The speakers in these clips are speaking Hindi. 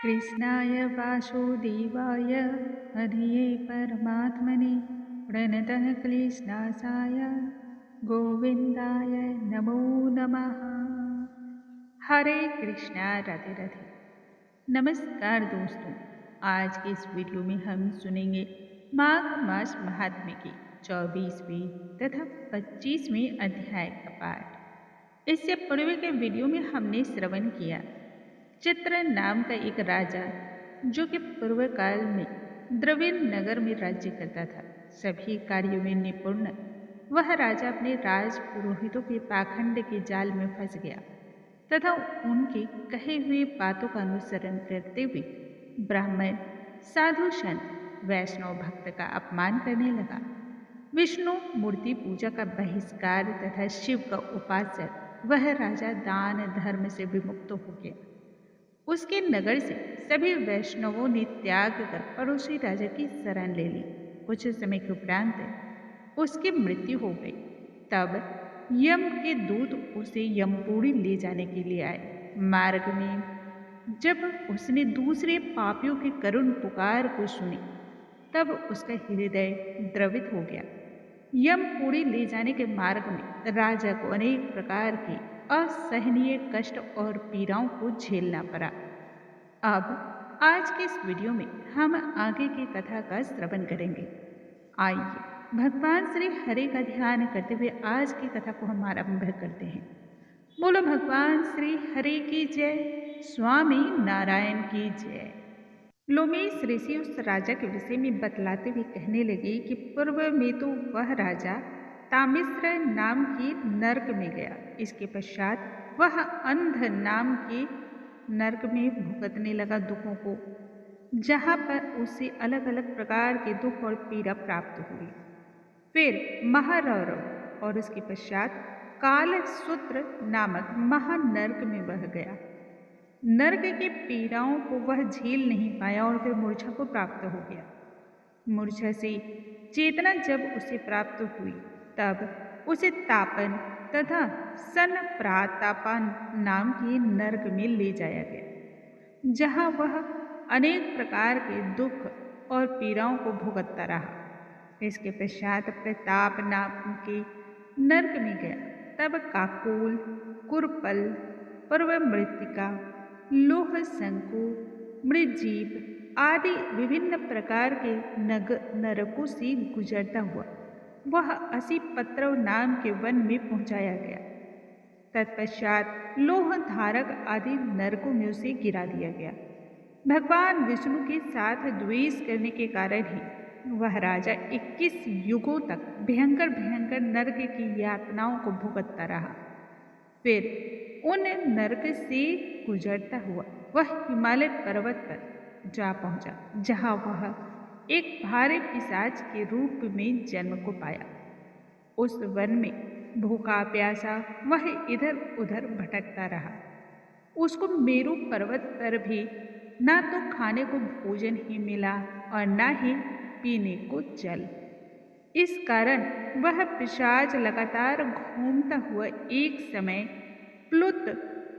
कृष्णाय वासुदेवाय हरये परमात्मने प्रणतः क्लेशनाशाय गोविंदाय नमो नमः। हरे कृष्णा, राधे राधे। नमस्कार दोस्तों, आज के इस वीडियो में हम सुनेंगे माघ मास महात्म्य के 24वें तथा 25वें अध्याय का पाठ। इससे पूर्व के वीडियो में हमने श्रवण किया चित्र नाम का एक राजा जो कि पूर्व काल में द्रविड़ नगर में राज्य करता था, सभी कार्यों में निपुण वह राजा अपने राज पुरोहितों के पाखंड के जाल में फंस गया तथा उनकी कही हुई बातों का अनुसरण करते हुए ब्राह्मण, साधु, संत, वैष्णव भक्त का अपमान करने लगा। विष्णु मूर्ति पूजा का बहिष्कार तथा शिव का उपासक वह राजा दान धर्म से विमुक्त हो गया। उसके नगर से सभी वैष्णवों ने त्याग कर पड़ोसी राजा की शरण ले ली। कुछ समय के उपरांत उसकी मृत्यु हो गई। तब यम के दूत उसे यमपुरी ले जाने के लिए आए। मार्ग में जब उसने दूसरे पापियों की करुण पुकार को सुनी तब उसका हृदय द्रवित हो गया। यमपुरी ले जाने के मार्ग में राजा को अनेक प्रकार के असहनीय कष्ट और पीड़ाओं को झेलना पड़ा। अब आज के इस वीडियो में हम आगे की कथा का श्रवण करेंगे। आइए भगवान श्री हरि का ध्यान करते हुए आज की कथा को हम आरंभ करते हैं। बोलो भगवान श्री हरि की जय, स्वामी नारायण की जय। लोमेश ऋषि उस राजा के विषय में बतलाते हुए कहने लगे कि पूर्व में तो वह राजा तामिश्र नाम की नरक में गया। इसके पश्चात वह अंध नाम के नरक में भुगतने लगा दुखों को, जहाँ पर उसे अलग अलग प्रकार के दुख और पीड़ा प्राप्त हुई। फिर महारौरव और उसके पश्चात कालसूत्र नामक महानर्क में बह गया। नर्क की पीड़ाओं को वह झेल नहीं पाया और फिर मूर्छा को प्राप्त हो गया। मूर्छा से चेतना जब उसे प्राप्त हुई तब उसे तापन तथा सन प्रातापन नाम के नर्क में ले जाया गया, जहाँ वह अनेक प्रकार के दुख और पीड़ाओं को भुगतता रहा। इसके पश्चात प्रताप नाम के नर्क में गया। तब काकोल, कुरपल, पर्व मृत्तिका, लोह शंकु, मृजीप आदि विभिन्न प्रकार के नरकों से गुजरता हुआ वह 80 पत्रव नाम के वन में पहुंचाया गया। तत्पश्चात लोह धारक आदि नरकों में उसे गिरा दिया गया। भगवान विष्णु के साथ द्वेष करने के कारण ही वह राजा 21 युगों तक भयंकर भयंकर नरक की यातनाओं को भुगतता रहा। फिर उन नरक से गुजरता हुआ वह हिमालय पर्वत पर जा पहुंचा, जहां वह एक भारे पिशाच के रूप में जन्म को पाया। उस वन में भूखा प्यासा वह इधर उधर भटकता रहा। उसको मेरू पर्वत पर भी ना तो खाने को भोजन ही मिला और ना ही पीने को जल। इस कारण वह पिशाच लगातार घूमता हुआ एक समय प्लुत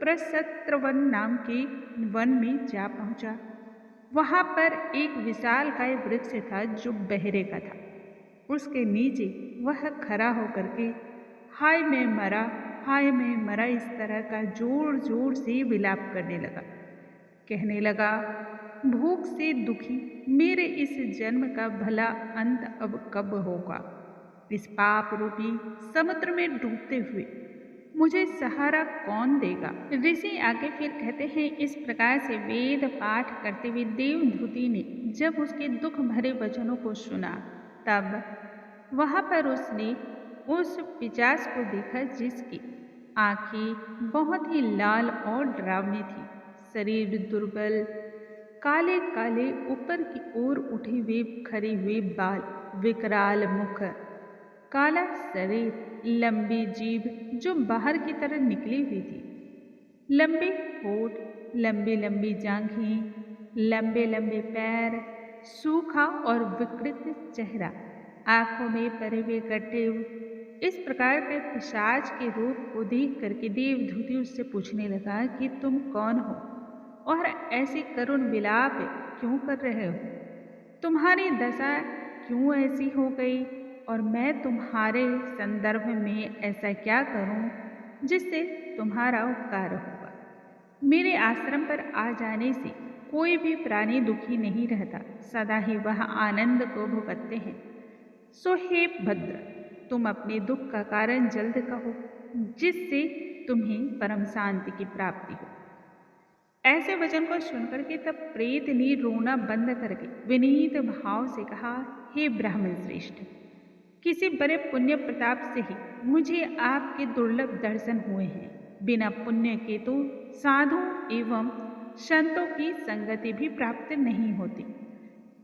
प्रसत्रवन नाम के वन में जा पहुंचा। वहां पर एक विशालकाय वृक्ष था जो बहरे का था। उसके नीचे वह खड़ा होकर के हाय मैं मरा, हाय मैं मरा इस तरह का जोर जोर से विलाप करने लगा। कहने लगा, भूख से दुखी मेरे इस जन्म का भला अंत अब कब होगा। इस पाप रूपी समुद्र में डूबते हुए मुझे सहारा कौन देगा। ऋषि आगे फिर कहते हैं, इस प्रकार से वेद पाठ करते हुए देवधूति ने जब उसके दुख भरे वचनों को सुना तब वहां पर उसने उस पिशाच को देखा जिसकी आंखें बहुत ही लाल और डरावनी थी, शरीर दुर्बल, काले काले ऊपर की ओर उठे हुए खड़े हुए बाल, विकराल मुख, काला शरीर, लंबी जीभ जो बाहर की तरफ निकली हुई थी, लंबे होठ, लंबी लंबी जांघें, लंबे लंबे पैर, सूखा और विकृत चेहरा, आंखों में परे हुए गड्ढे। इस प्रकार के पिशाच के रूप को देख करके देवधूति उससे पूछने लगा कि तुम कौन हो और ऐसी करुण विलाप क्यों कर रहे हो? तुम्हारी दशा क्यों ऐसी हो गई और मैं तुम्हारे संदर्भ में ऐसा क्या करूं जिससे तुम्हारा उपकार होगा? मेरे आश्रम पर आ जाने से कोई भी प्राणी दुखी नहीं रहता, सदा ही वह आनंद को भुगतते हैं। सो हे भद्र, तुम अपने दुख का कारण जल्द कहो, जिससे तुम्हें परम शांति की प्राप्ति हो। ऐसे वचन को सुनकर के तब प्रेत ने रोना बंद करके विनीत भाव से कहा, हे ब्राह्मण श्रेष्ठ, किसी बड़े पुण्य प्रताप से ही मुझे आपके दुर्लभ दर्शन हुए हैं। बिना पुण्य के तो साधु एवं संतों की संगति भी प्राप्त नहीं होती।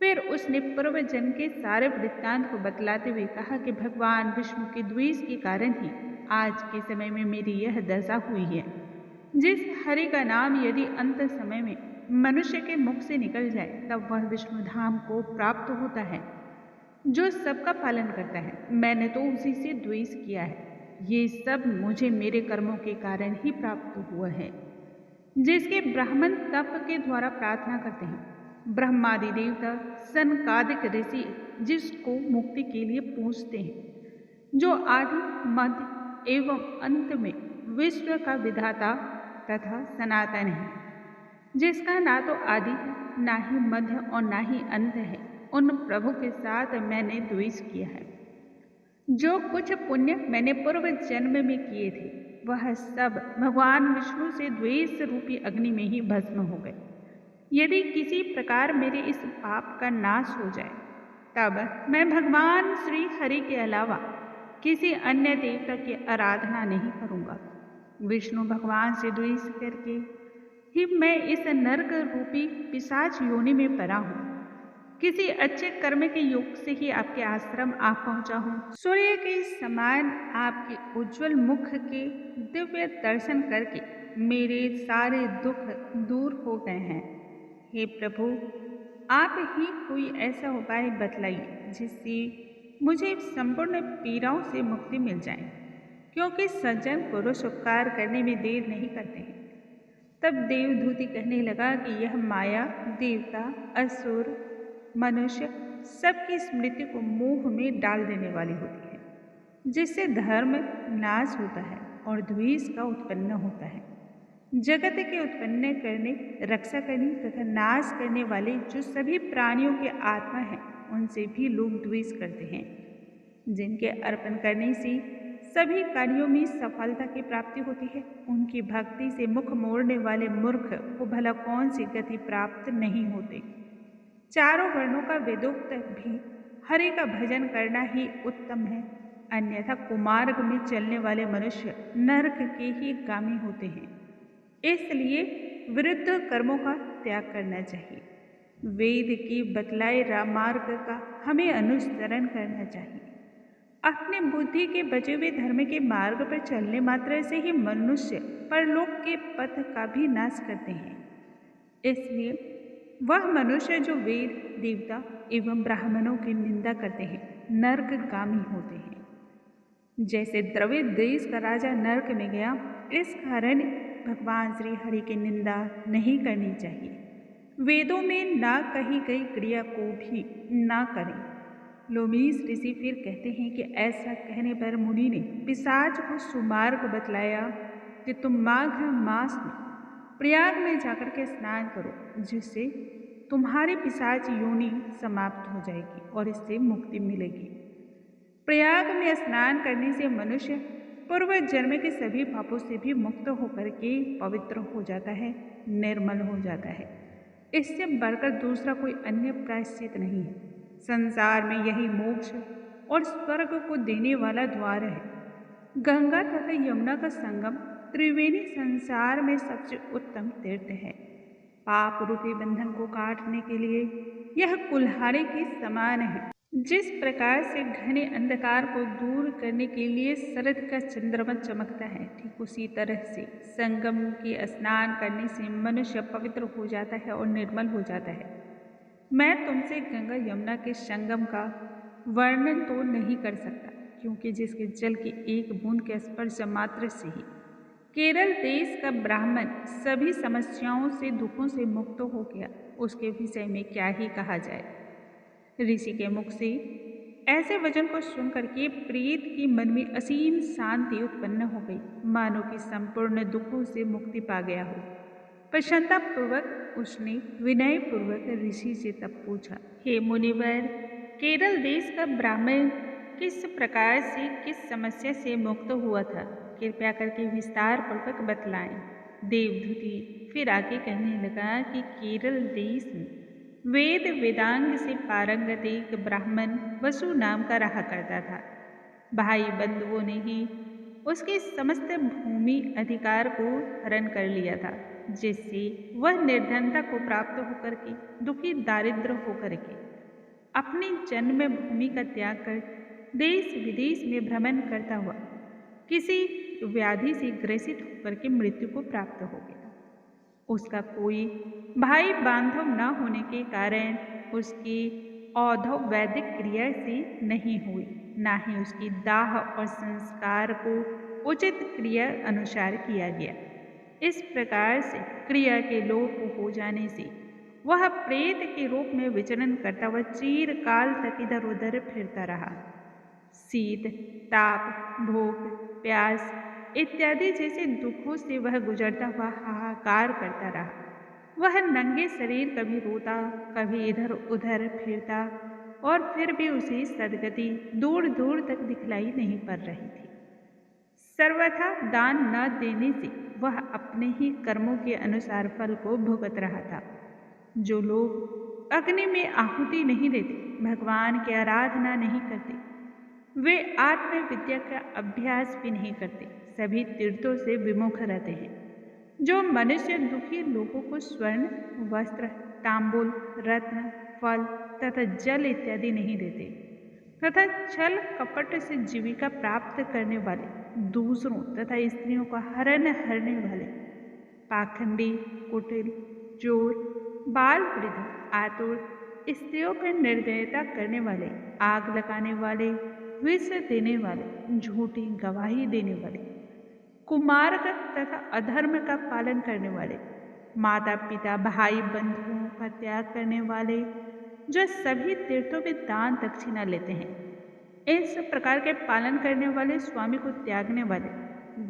फिर उसने पूर्व जन्म के सारे वृत्तांत को बतलाते हुए कहा कि भगवान विष्णु के द्वेष के कारण ही आज के समय में मेरी यह दशा हुई है। जिस हरि का नाम यदि अंत समय में मनुष्य के मुख से निकल जाए तब वह विष्णु धाम को प्राप्त होता है, जो सबका पालन करता है। मैंने तो उसी से द्वेष किया है। ये सब मुझे मेरे कर्मों के कारण ही प्राप्त हुआ है, जिसके ब्राह्मण तप के द्वारा प्रार्थना करते हैं। ब्रह्मादि देवता सनकादिक ऋषि जिसको मुक्ति के लिए पूजते हैं, जो आदि मध्य एवं अंत में विश्व का विधाता तथा सनातन है, जिसका ना तो आदि है, ना ही मध्य और ना ही अंत है, उन प्रभु के साथ मैंने द्वेष किया है। जो कुछ पुण्य मैंने पूर्व जन्म में किए थे वह सब भगवान विष्णु से द्वेष रूपी अग्नि में ही भस्म हो गए। यदि किसी प्रकार मेरे इस पाप का नाश हो जाए तब मैं भगवान श्री हरि के अलावा किसी अन्य देवता की आराधना नहीं करूँगा। विष्णु भगवान से द्वेष करके ही मैं इस नरक रूपी पिशाच योनि में पड़ा हूँ। किसी अच्छे कर्म के योग से ही आपके आश्रम आ पहुँचा हूँ। सूर्य के समान आपके उज्जवल मुख के दिव्य दर्शन करके मेरे सारे दुख दूर हो गए हैं। हे प्रभु, आप ही कोई ऐसा उपाय बतलाइए जिससे मुझे संपूर्ण पीड़ाओं से मुक्ति मिल जाए, क्योंकि सज्जन पुरुष उपकार करने में देर नहीं करते हैं। तब देवदूति कहने लगा कि यह माया देवता, असुर, मनुष्य सबकी स्मृति को मोह में डाल देने वाली होती है, जिससे धर्म नाश होता है और द्वेष का उत्पन्न होता है। जगत के उत्पन्न करने, रक्षा करने तथा नाश करने वाले जो सभी प्राणियों के आत्मा हैं, उनसे भी लोग द्वेष करते हैं, जिनके अर्पण करने से सभी कार्यों में सफलता की प्राप्ति होती है। उनकी भक्ति से मुख मोड़ने वाले मूर्ख को भला कौन सी गति प्राप्त नहीं होती। चारों वर्णों का वेदोक्त भी हरि का भजन करना ही उत्तम है, अन्यथा कुमार्ग में चलने वाले मनुष्य नरक के ही गामी होते हैं। इसलिए विरुद्ध कर्मों का त्याग करना चाहिए। वेद की बतलाए रामार्ग का हमें अनुसरण करना चाहिए। अपने बुद्धि के बचे हुए धर्म के मार्ग पर चलने मात्र से ही मनुष्य परलोक के पथ का भी नाश करते हैं। इसलिए वह मनुष्य जो वेद, देवता एवं ब्राह्मणों की निंदा करते हैं नरकगामी होते हैं। जैसे द्रविड़ देश का राजा नरक में गया, इस कारण भगवान श्री हरि की निंदा नहीं करनी चाहिए। वेदों में ना कही गई क्रिया को भी ना करें। लोमीस ऋषि फिर कहते हैं कि ऐसा कहने पर मुनि ने पिशाच को सुमार्ग बतलाया कि तुम माघ मास में प्रयाग में जाकर के स्नान करो, जिससे तुम्हारी पिशाच योनि समाप्त हो जाएगी और इससे मुक्ति मिलेगी। प्रयाग में स्नान करने से मनुष्य पूर्व जन्म के सभी पापों से भी मुक्त होकर के पवित्र हो जाता है, निर्मल हो जाता है। इससे बढ़कर दूसरा कोई अन्य प्रायश्चित नहीं है। संसार में यही मोक्ष और स्वर्ग को देने वाला द्वार है। गंगा तथा यमुना का संगम त्रिवेणी संसार में सबसे उत्तम तीर्थ है। पाप रूपी बंधन को काटने के लिए यह कुल्हाड़ी के समान है। जिस प्रकार से घने अंधकार को दूर करने के लिए शरद का चंद्रमा चमकता है, ठीक उसी तरह से संगम के स्नान करने से मनुष्य पवित्र हो जाता है और निर्मल हो जाता है। मैं तुमसे गंगा यमुना के संगम का वर्णन तो नहीं कर सकता, क्योंकि जिसके जल की एक बूंद के स्पर्श मात्र से ही केरल देश का ब्राह्मण सभी समस्याओं से दुखों से मुक्त हो गया, उसके विषय में क्या ही कहा जाए। ऋषि के मुख से ऐसे वचन को सुनकर के प्रीत की मन में असीम शांति उत्पन्न हो गई, मानो कि संपूर्ण दुखों से मुक्ति पा गया हो। प्रसन्नता पूर्वक उसने विनय पूर्वक ऋषि से तब पूछा, हे मुनिवर, केरल देश का ब्राह्मण किस प्रकार से किस समस्या से मुक्त हुआ था, कृपया करके विस्तार पूर्वक बतलाएं। देवदूति फिर आगे कहने लगा कि केरल देश में वेद वेदांग से पारंगत एक ब्राह्मण वसु नाम का रहा करता था। भाई बंधुओं ने ही उसके समस्त भूमि अधिकार को हरण कर लिया था, जिससे वह निर्धनता को प्राप्त होकर के दुखी दारिद्र होकर के अपनी जन्म भूमि का त्याग कर देश विदेश में भ्रमण करता हुआ किसी व्याधि से ग्रसित होकर के मृत्यु को प्राप्त हो गया। उसका कोई भाई बांधव न होने के कारण उसकी औधव वैदिक क्रिया से नहीं हुई, न ही उसकी दाह और संस्कार को उचित क्रिया अनुसार किया गया। इस प्रकार से क्रिया के लोप हो जाने से वह प्रेत के रूप में विचरण करता हुआ चिरकाल तक इधर उधर फिरता रहा। शीत, ताप, भूख, प्यास इत्यादि जैसे दुखों से वह गुजरता हुआ हाहाकार करता रहा। वह नंगे शरीर कभी रोता, कभी इधर उधर फिरता, और फिर भी उसे सद्गति दूर दूर तक दिखलाई नहीं पड़ रही थी। सर्वथा दान न देने से वह अपने ही कर्मों के अनुसार फल को भुगत रहा था। जो लोग अग्नि में आहुति नहीं देते, भगवान की आराधना नहीं करते, वे आत्मविद्या का अभ्यास भी नहीं करते, सभी तीर्थों से विमुख रहते हैं। जो मनुष्य दुखी लोगों को स्वर्ण, वस्त्र, तांबूल, रत्न, फल तथा जल इत्यादि नहीं देते, तथा छल कपट से जीविका प्राप्त करने वाले, दूसरों तथा स्त्रियों का हरण हरने वाले, पाखंडी, कुटिल, चोर, बाल वृद्ध, आतुर, स्त्रियों पर निर्दयता करने वाले, आग लगाने वाले, विष देने वाले, झूठी गवाही देने वाले, कुमार्ग तथा अधर्म का पालन करने वाले, माता पिता भाई बंधुओं का त्याग करने वाले, जो सभी तीर्थों में दान दक्षिणा लेते हैं, इस प्रकार के पालन करने वाले, स्वामी को त्यागने वाले,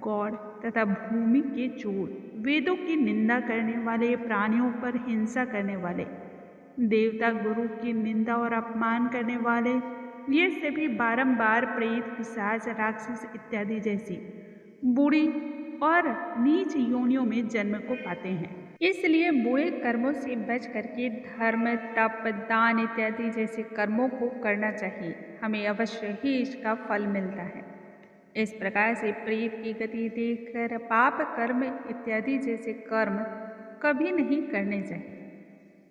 गौड़ तथा भूमि के चोर, वेदों की निंदा करने वाले, प्राणियों पर हिंसा करने वाले, देवता गुरु की निंदा और अपमान करने वाले, ये सभी बारंबार प्रेत, पिशाच, राक्षस इत्यादि जैसी बुरी और नीच योनियों में जन्म को पाते हैं। इसलिए बुरे कर्मों से बच करके धर्म, तप, दान इत्यादि जैसे कर्मों को करना चाहिए, हमें अवश्य ही इसका फल मिलता है। इस प्रकार से प्रेत की गति देखकर पाप कर्म इत्यादि जैसे कर्म कभी नहीं करने चाहिए।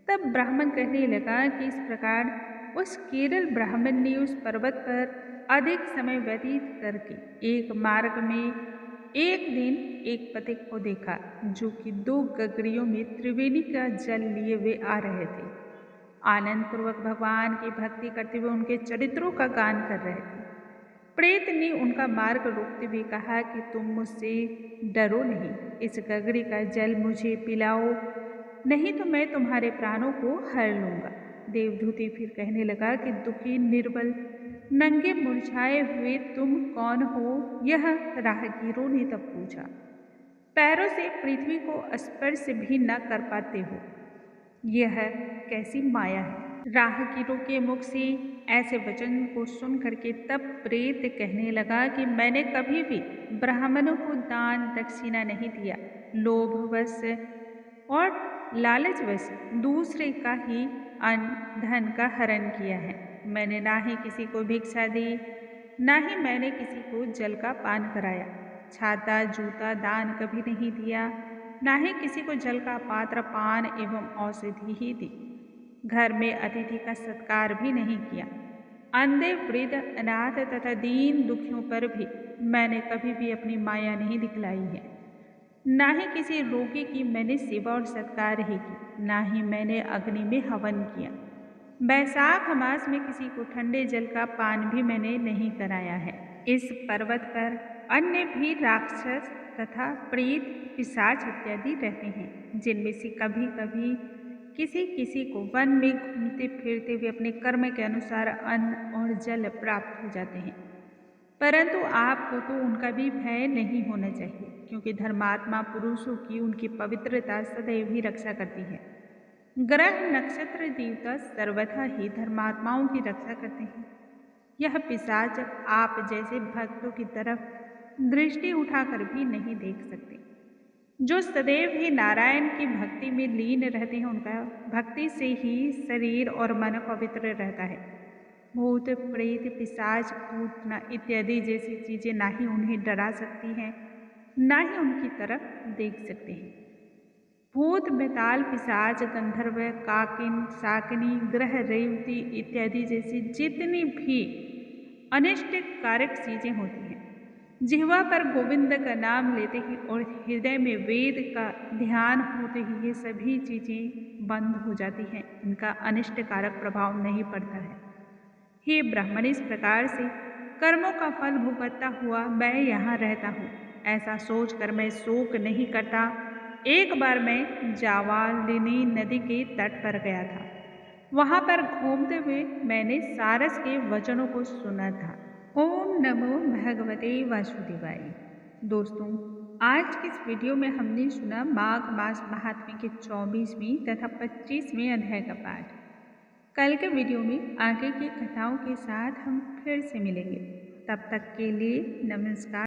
तब ब्राह्मण कहने लगा कि इस प्रकार उस केरल ब्राह्मण ने उस पर्वत पर अधिक समय व्यतीत करके एक मार्ग में एक दिन एक पथिक को देखा, जो कि 2 गगरियों में त्रिवेणी का जल लिए हुए आ रहे थे। आनंद पूर्वक भगवान की भक्ति करते हुए उनके चरित्रों का गान कर रहे थे। प्रेत ने उनका मार्ग रोकते हुए कहा कि तुम मुझसे डरो नहीं, इस गगरी का जल मुझे पिलाओ, नहीं तो मैं तुम्हारे प्राणों को हर लूंगा। देवदूति फिर कहने लगा कि दुखी, निर्बल, नंगे मुरझाए हुए तुम कौन हो? यह राहगीरों ने तब पूछा। पैरों से पृथ्वी को स्पर्श भी न कर पाते हो, यह कैसी माया है? राहगीरों के मुख से ऐसे वचन को सुन करके तब प्रेत कहने लगा कि मैंने कभी भी ब्राह्मणों को दान दक्षिणा नहीं दिया। लोभवश और लालचवश दूसरे का ही अन्न धन का हरण किया है। मैंने ना ही किसी को भिक्षा दी, ना ही मैंने किसी को जल का पान कराया। छाता जूता दान कभी नहीं दिया, ना ही किसी को जल का पात्र, पान एवं औषधि ही दी। घर में अतिथि का सत्कार भी नहीं किया। अंधे, वृद्ध, अनाथ तथा दीन दुखियों पर भी मैंने कभी भी अपनी माया नहीं दिखलाई है। ना ही किसी रोगी की मैंने सेवा और सत्कार ही की, ना ही मैंने अग्नि में हवन किया। बैसाख मास में किसी को ठंडे जल का पान भी मैंने नहीं कराया है। इस पर्वत पर अन्य भी राक्षस तथा प्रेत पिशाच इत्यादि रहते हैं, जिनमें से कभी कभी किसी किसी को वन में घूमते फिरते हुए अपने कर्म के अनुसार अन्न और जल प्राप्त हो जाते हैं। परंतु आपको तो उनका भी भय नहीं होना चाहिए, क्योंकि धर्मात्मा पुरुषों की उनकी पवित्रता सदैव ही रक्षा करती है। ग्रह नक्षत्र देवता सर्वथा ही धर्मात्माओं की रक्षा करते हैं। यह पिशाच आप जैसे भक्तों की तरफ दृष्टि उठाकर भी नहीं देख सकते। जो सदैव ही नारायण की भक्ति में लीन रहते हैं, उनका भक्ति से ही शरीर और मन पवित्र रहता है। भूत प्रेत पिशाच भूतना इत्यादि जैसी चीजें ना ही उन्हें डरा सकती हैं, ना ही उनकी तरफ देख सकते हैं। भूत बेताल पिशाच गंधर्व काकिन शाकिनी ग्रह रेवती इत्यादि जैसी जितनी भी अनिष्ट कारक चीजें होती हैं, जिह्वा पर गोविंद का नाम लेते ही और हृदय में वेद का ध्यान होते ही ये सभी चीजें बंद हो जाती हैं, इनका अनिष्ट कारक प्रभाव नहीं पड़ता है। हे ब्राह्मण, इस प्रकार से कर्मों का फल भुगतता हुआ मैं यहाँ रहता हूँ, ऐसा सोचकर मैं शोक नहीं करता। एक बार मैं जावालिनी नदी के तट पर गया था। वहां पर घूमते हुए मैंने सारस के वचनों को सुना था। ओम नमो भगवते वासुदेवाय। दोस्तों, आज की इस वीडियो में हमने सुना माघ मास महात्म्य के 24वें तथा 25वें अध्याय का पाठ। कल के वीडियो में आगे की कथाओं के साथ हम फिर से मिलेंगे। तब तक के लिए नमस्कार।